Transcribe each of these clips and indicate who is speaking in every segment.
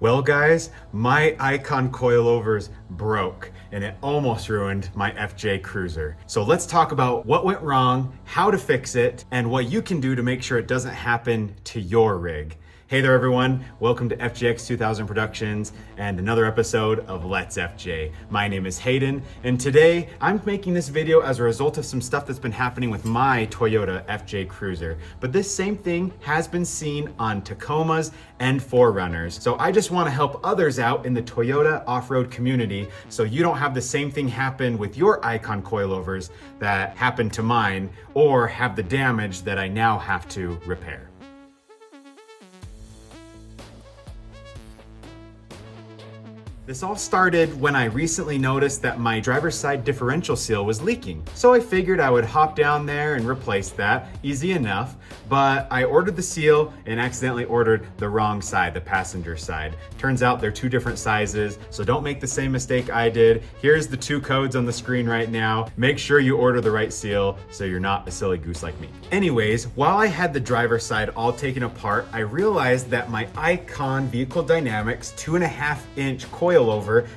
Speaker 1: Well guys, my Icon coilovers broke and it almost ruined my FJ Cruiser. So let's talk about what went wrong, how to fix it, and what you can do to make sure it doesn't happen to your rig. Hey there everyone, welcome to FJX 2000 Productions and another episode of Let's FJ. My name is Hayden and today I'm making this video as a result of some stuff that's been happening with my Toyota FJ Cruiser. But this same thing has been seen on Tacomas and 4Runners. So I just want to help others out in the Toyota off-road community so you don't have the same thing happen with your Icon coilovers that happened to mine or have the damage that I now have to repair. This all started when I recently noticed that my driver's side differential seal was leaking. So I figured I would hop down there and replace that, easy enough, but I ordered the seal and accidentally ordered the wrong side, the passenger side. Turns out they're two different sizes, so don't make the same mistake I did. Here's the two codes on the screen right now. Make sure you order the right seal so you're not a silly goose like me. Anyways, while I had the driver's side all taken apart, I realized that my Icon Vehicle Dynamics 2.5-inch coilover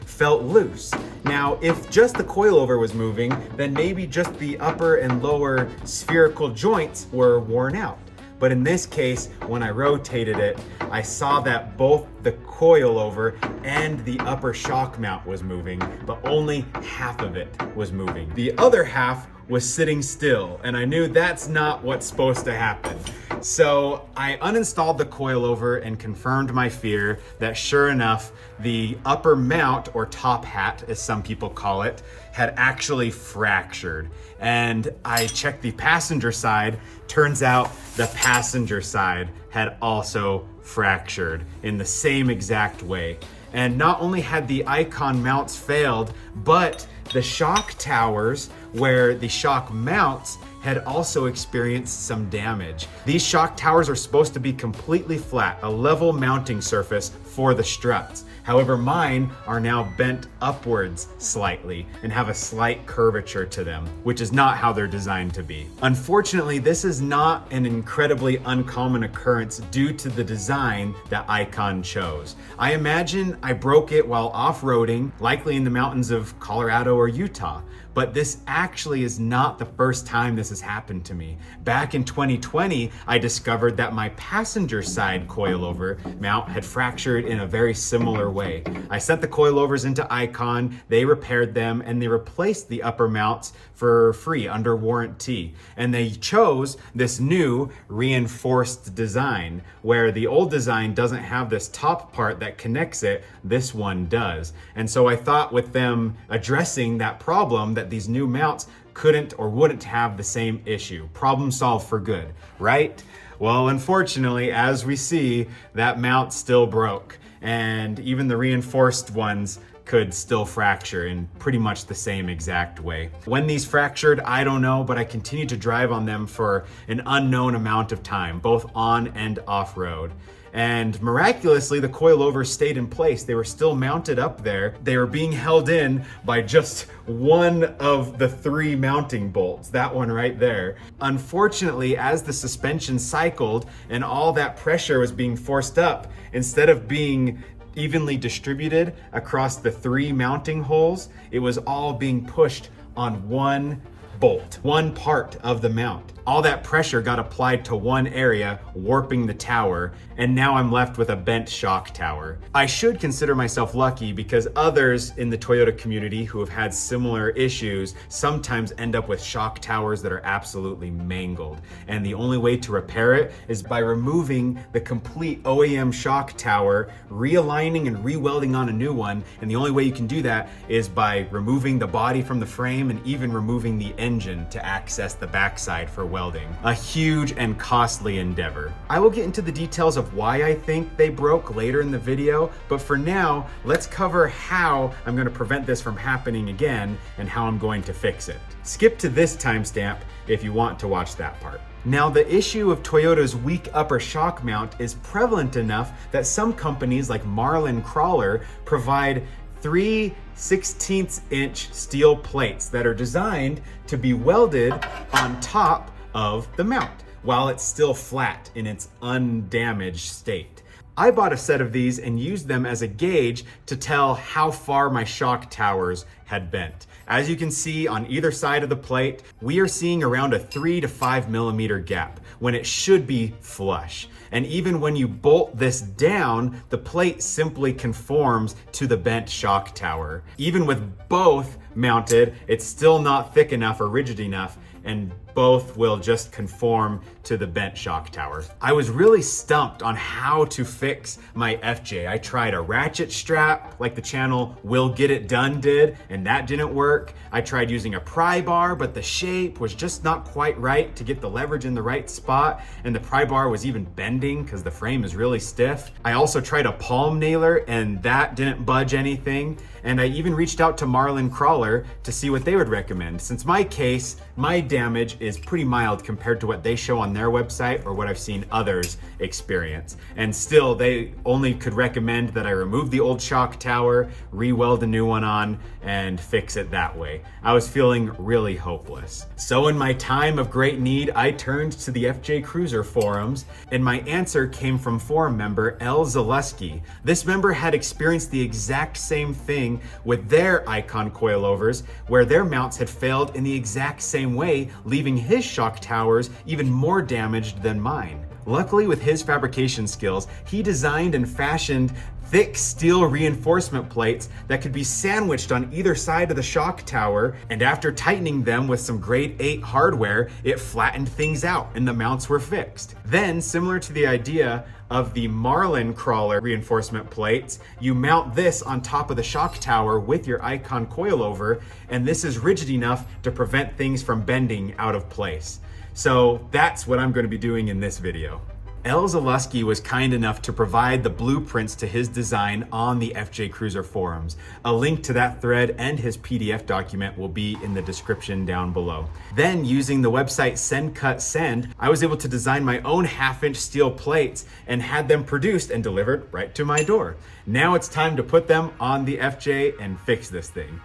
Speaker 1: felt loose. Now, if just the coilover was moving, then maybe just the upper and lower spherical joints were worn out. But in this case, when I rotated it, I saw that both the coilover and the upper shock mount was moving, but only half of it was moving. The other half was sitting still, and I knew that's not what's supposed to happen. So I uninstalled the coilover and confirmed my fear that sure enough, the upper mount, or top hat as some people call it, had actually fractured. And I checked the passenger side. Turns out the passenger side had also fractured in the same exact way. And not only had the Icon mounts failed, but the shock towers where the shock mounts had also experienced some damage. These shock towers are supposed to be completely flat, a level mounting surface for the struts. However, mine are now bent upwards slightly and have a slight curvature to them, which is not how they're designed to be. Unfortunately, this is not an incredibly uncommon occurrence due to the design that Icon chose. I imagine I broke it while off-roading, likely in the mountains of Colorado or Utah. But this actually is not the first time this has happened to me. Back in 2020, I discovered that my passenger side coilover mount had fractured in a very similar way. I sent the coilovers into Icon, they repaired them, and they replaced the upper mounts for free under warranty. And they chose this new reinforced design, where the old design doesn't have this top part that connects it, this one does. And so I thought with them addressing that problem, that these new mounts couldn't or wouldn't have the same issue. Problem solved for good, right? Well, unfortunately, as we see, that mount still broke, and even the reinforced ones could still fracture in pretty much the same exact way. When these fractured, I don't know, but I continued to drive on them for an unknown amount of time, both on and off road. And miraculously, the coilovers stayed in place. They were still mounted up there. They were being held in by just one of the three mounting bolts, that one right there. Unfortunately, as the suspension cycled and all that pressure was being forced up, instead of being evenly distributed across the three mounting holes, it was all being pushed on one bolt, one part of the mount. All that pressure got applied to one area, warping the tower, and now I'm left with a bent shock tower. I should consider myself lucky because others in the Toyota community who have had similar issues sometimes end up with shock towers that are absolutely mangled. And the only way to repair it is by removing the complete OEM shock tower, realigning and re-welding on a new one. And the only way you can do that is by removing the body from the frame and even removing the engine to access the backside for welding. A huge and costly endeavor. I will get into the details of why I think they broke later in the video, but for now, let's cover how I'm going to prevent this from happening again and how I'm going to fix it. Skip to this timestamp if you want to watch that part. Now, the issue of Toyota's weak upper shock mount is prevalent enough that some companies like Marlin Crawler provide 3/16" steel plates that are designed to be welded on top of the mount while it's still flat in its undamaged state. I bought a set of these and used them as a gauge to tell how far my shock towers had bent. As you can see on either side of the plate, we are seeing around a 3 to 5 millimeter gap when it should be flush. And even when you bolt this down, the plate simply conforms to the bent shock tower. Even with both mounted, it's still not thick enough or rigid enough, and both will just conform to the bent shock tower. I was really stumped on how to fix my FJ. I tried a ratchet strap like the channel Will Get It Done did, and that didn't work. I tried using a pry bar, but the shape was just not quite right to get the leverage in the right spot, and the pry bar was even bending because the frame is really stiff. I also tried a palm nailer, and that didn't budge anything. And I even reached out to Marlin Crawler to see what they would recommend. Since my case, my damage is pretty mild compared to what they show on their website or what I've seen others experience. And still, they only could recommend that I remove the old shock tower, re-weld a new one on, and fix it that way. I was feeling really hopeless. So in my time of great need, I turned to the FJ Cruiser forums, and my answer came from forum member L. Zaleski. This member had experienced the exact same thing with their Icon coilovers, where their mounts had failed in the exact same way, leaving his shock towers even more damaged than mine. Luckily, with his fabrication skills, he designed and fashioned thick steel reinforcement plates that could be sandwiched on either side of the shock tower, and after tightening them with some grade 8 hardware, it flattened things out and the mounts were fixed. Then, similar to the idea of the Marlin Crawler reinforcement plates, you mount this on top of the shock tower with your Icon coilover, and this is rigid enough to prevent things from bending out of place. So that's what I'm going to be doing in this video. L. Zaleski was kind enough to provide the blueprints to his design on the FJ Cruiser forums. A link to that thread and his PDF document will be in the description down below. Then, using the website Send Cut Send, I was able to design my own 1/2-inch steel plates and had them produced and delivered right to my door. Now it's time to put them on the FJ and fix this thing.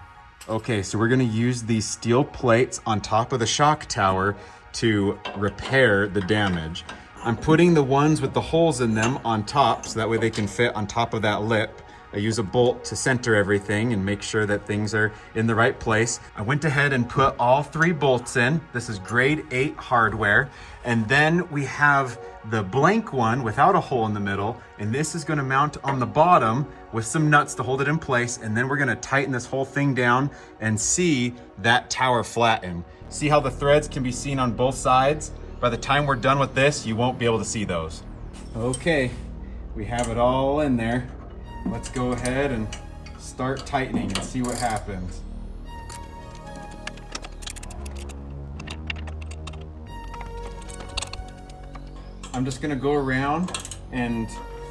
Speaker 1: Okay, so we're gonna use these steel plates on top of the shock tower to repair the damage. I'm putting the ones with the holes in them on top so that way they can fit on top of that lip. I use a bolt to center everything and make sure that things are in the right place. I went ahead and put all 3 bolts in. This is grade 8 hardware. And then we have the blank one without a hole in the middle. And this is gonna mount on the bottom with some nuts to hold it in place. And then we're gonna tighten this whole thing down and see that tower flatten. See how the threads can be seen on both sides? By the time we're done with this, you won't be able to see those. Okay, we have it all in there. Let's go ahead and start tightening and see what happens. I'm just gonna go around and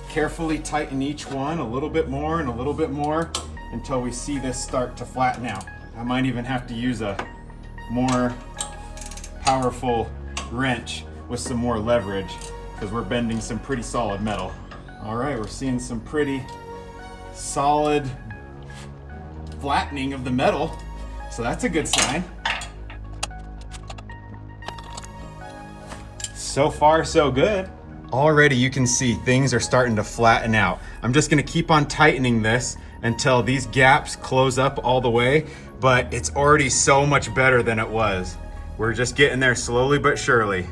Speaker 1: carefully tighten each one a little bit more and a little bit more until we see this start to flatten out. I might even have to use a more powerful wrench with some more leverage because we're bending some pretty solid metal. All right, we're seeing some pretty solid flattening of the metal, so that's a good sign. So far, so good. Already you can see things are starting to flatten out. I'm just gonna keep on tightening this until these gaps close up all the way, but it's already so much better than it was. We're just getting there slowly but surely.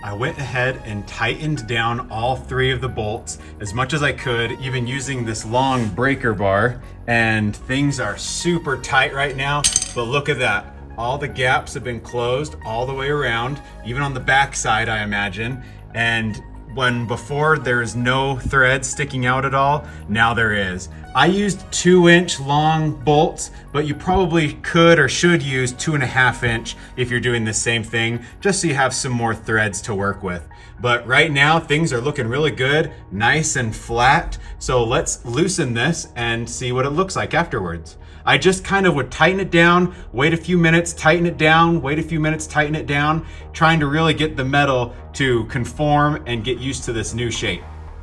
Speaker 1: I went ahead and tightened down all 3 of the bolts as much as I could, even using this long breaker bar, and things are super tight right now, but look at that. All the gaps have been closed all the way around, even on the back side, I imagine, and when before there's no thread sticking out at all, now there is. I used 2-inch long bolts, but you probably could or should use 2.5-inch if you're doing the same thing, just so you have some more threads to work with. But right now things are looking really good, nice and flat. So let's loosen this and see what it looks like afterwards. I just kind of would tighten it down, wait a few minutes, tighten it down, wait a few minutes, tighten it down, trying to really get the metal to conform and get used to this new shape.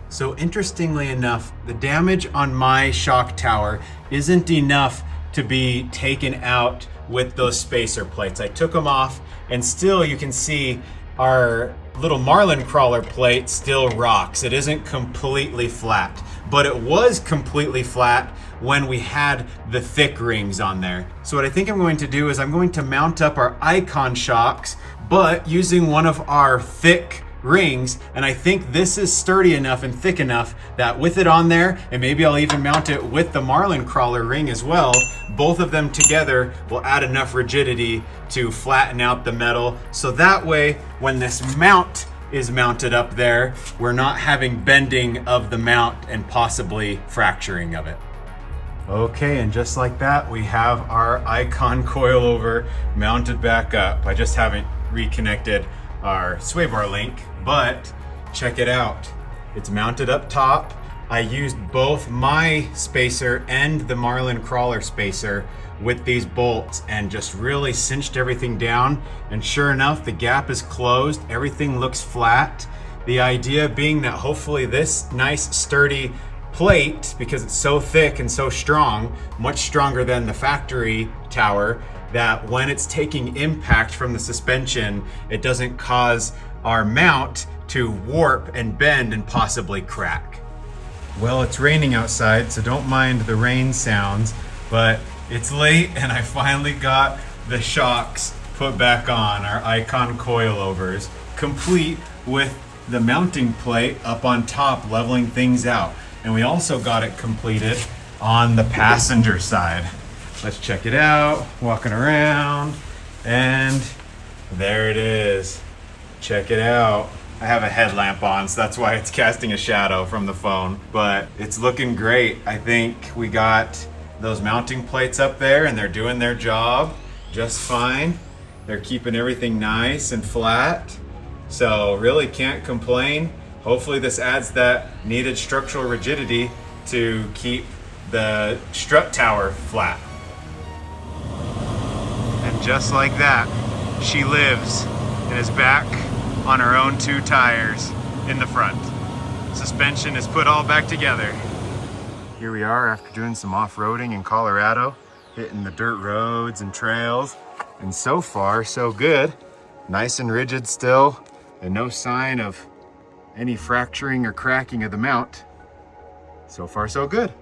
Speaker 1: So interestingly enough, the damage on my shock tower isn't enough to be taken out with those spacer plates. I took them off and still you can see our little marlin crawler plate still rocks. It isn't completely flat, but it was completely flat when we had the thick rings on there. So what I think I'm going to do is I'm going to mount up our icon shocks, but using one of our thick rings, and I think this is sturdy enough and thick enough that with it on there, and maybe I'll even mount it with the marlin crawler ring as well, both of them together will add enough rigidity to flatten out the metal, so that way when this mount is mounted up there, we're not having bending of the mount and possibly fracturing of it. Okay, and just like that, we have our icon coilover mounted back up. I just haven't reconnected our sway bar link, but check it out. It's mounted up top. I used both my spacer and the marlin crawler spacer with these bolts and just really cinched everything down. And sure enough, the gap is closed. Everything looks flat. The idea being that hopefully this nice sturdy plate, because it's so thick and so strong, much stronger than the factory tower, that when it's taking impact from the suspension, it doesn't cause our mount to warp and bend and possibly crack. Well, it's raining outside, so don't mind the rain sounds, but it's late and I finally got the shocks put back on, our icon coilovers, complete with the mounting plate up on top, leveling things out. And we also got it completed on the passenger side. Let's check it out, walking around, and there it is. Check it out. I have a headlamp on, so that's why it's casting a shadow from the phone, but it's looking great. I think we got those mounting plates up there and they're doing their job just fine. They're keeping everything nice and flat, so really can't complain. Hopefully this adds that needed structural rigidity to keep the strut tower flat. And just like that, she lives and is back on her own 2 tires in the front. Suspension is put all back together. Here we are after doing some off-roading in Colorado, hitting the dirt roads and trails, and so far so good. Nice and rigid still, and no sign of any fracturing or cracking of the mount. So far so good.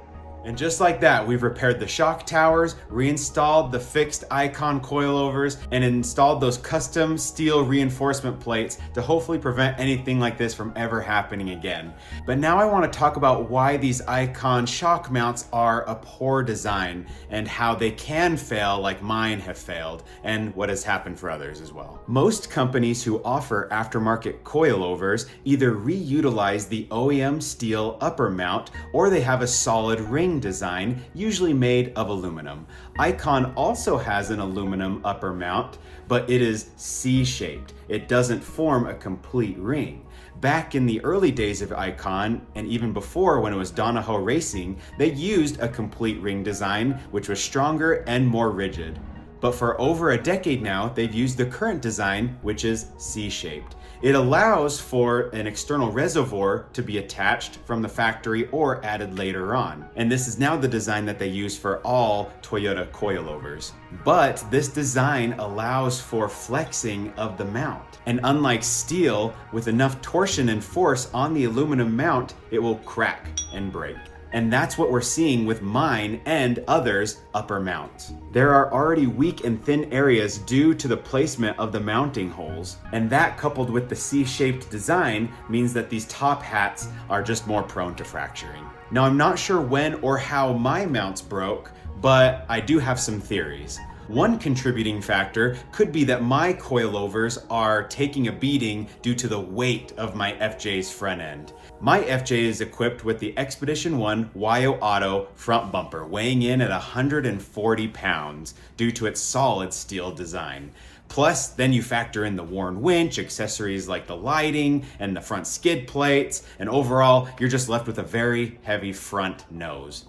Speaker 1: And just like that, we've repaired the shock towers, reinstalled the fixed icon coilovers, and installed those custom steel reinforcement plates to hopefully prevent anything like this from ever happening again. But now I want to talk about why these icon shock mounts are a poor design and how they can fail like mine have failed, and what has happened for others as well. Most companies who offer aftermarket coilovers either reutilize the OEM steel upper mount or they have a solid ring design, usually made of aluminum. Icon also has an aluminum upper mount, but it is C-shaped. It doesn't form a complete ring. Back in the early days of Icon, and even before when it was Donahoe Racing, they used a complete ring design, which was stronger and more rigid. But for over a decade now, they've used the current design, which is C-shaped. It allows for an external reservoir to be attached from the factory or added later on. And this is now the design that they use for all Toyota coilovers. But this design allows for flexing of the mount. And unlike steel, with enough torsion and force on the aluminum mount, it will crack and break. And that's what we're seeing with mine and others' upper mounts. There are already weak and thin areas due to the placement of the mounting holes, and that coupled with the C-shaped design means that these top hats are just more prone to fracturing. Now I'm not sure when or how my mounts broke, but I do have some theories. One contributing factor could be that my coilovers are taking a beating due to the weight of my FJ's front end. My FJ is equipped with the Expedition 1 YO Auto front bumper, weighing in at 140 pounds due to its solid steel design. Plus, then you factor in the worn winch, accessories like the lighting and the front skid plates, and overall, you're just left with a very heavy front nose.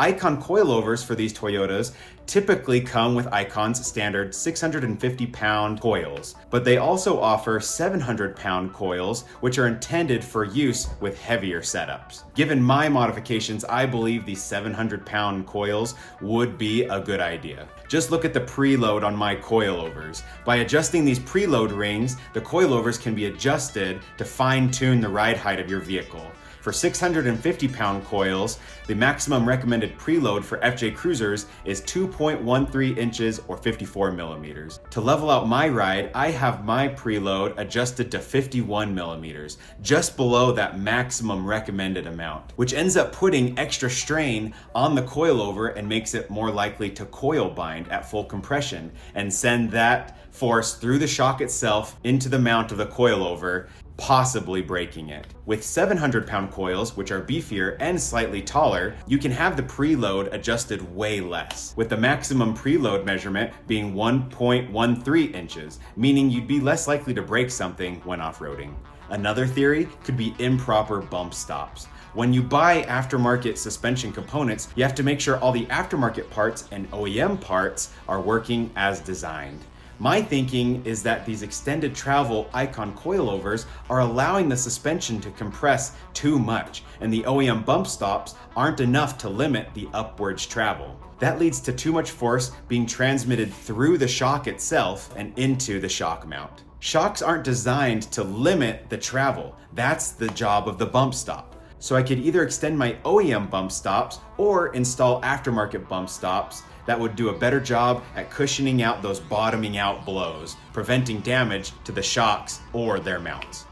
Speaker 1: Icon coilovers for these Toyotas typically come with Icon's standard 650-pound coils, but they also offer 700-pound coils, which are intended for use with heavier setups. Given my modifications, I believe these 700-pound coils would be a good idea. Just look at the preload on my coilovers. By adjusting these preload rings, the coilovers can be adjusted to fine-tune the ride height of your vehicle. For 650-pound coils, the maximum recommended preload for FJ Cruisers is 2.13 inches or 54 millimeters. To level out my ride, I have my preload adjusted to 51 millimeters, just below that maximum recommended amount, which ends up putting extra strain on the coilover and makes it more likely to coil bind at full compression and send that force through the shock itself into the mount of the coilover, possibly breaking it. With 700-pound coils, which are beefier and slightly taller, you can have the preload adjusted way less, with the maximum preload measurement being 1.13 inches, meaning you'd be less likely to break something when off-roading. Another theory could be improper bump stops. When you buy aftermarket suspension components, you have to make sure all the aftermarket parts and OEM parts are working as designed. My thinking is that these extended travel Icon coilovers are allowing the suspension to compress too much, and the OEM bump stops aren't enough to limit the upwards travel. That leads to too much force being transmitted through the shock itself and into the shock mount. Shocks aren't designed to limit the travel. That's the job of the bump stop. So I could either extend my OEM bump stops or install aftermarket bump stops that would do a better job at cushioning out those bottoming out blows, preventing damage to the shocks or their mounts.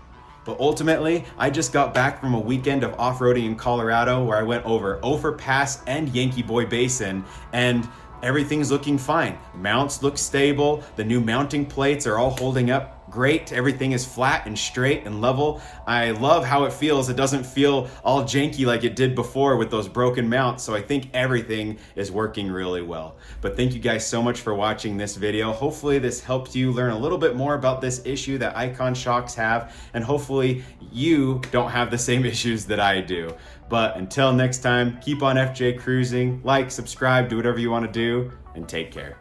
Speaker 1: But ultimately, I just got back from a weekend of off-roading in Colorado where I went over Ophir Pass and Yankee Boy Basin, and everything's looking fine. Mounts look stable, the new mounting plates are all holding up great, everything is flat and straight and level. I love how it feels. It doesn't feel all janky like it did before with those broken mounts, so I think everything is working really well. But thank you guys so much for watching this video. Hopefully this helped you learn a little bit more about this issue that Icon shocks have, and hopefully you don't have the same issues that I do. But until next time, keep on FJ cruising, like, subscribe, do whatever you want to do, and take care.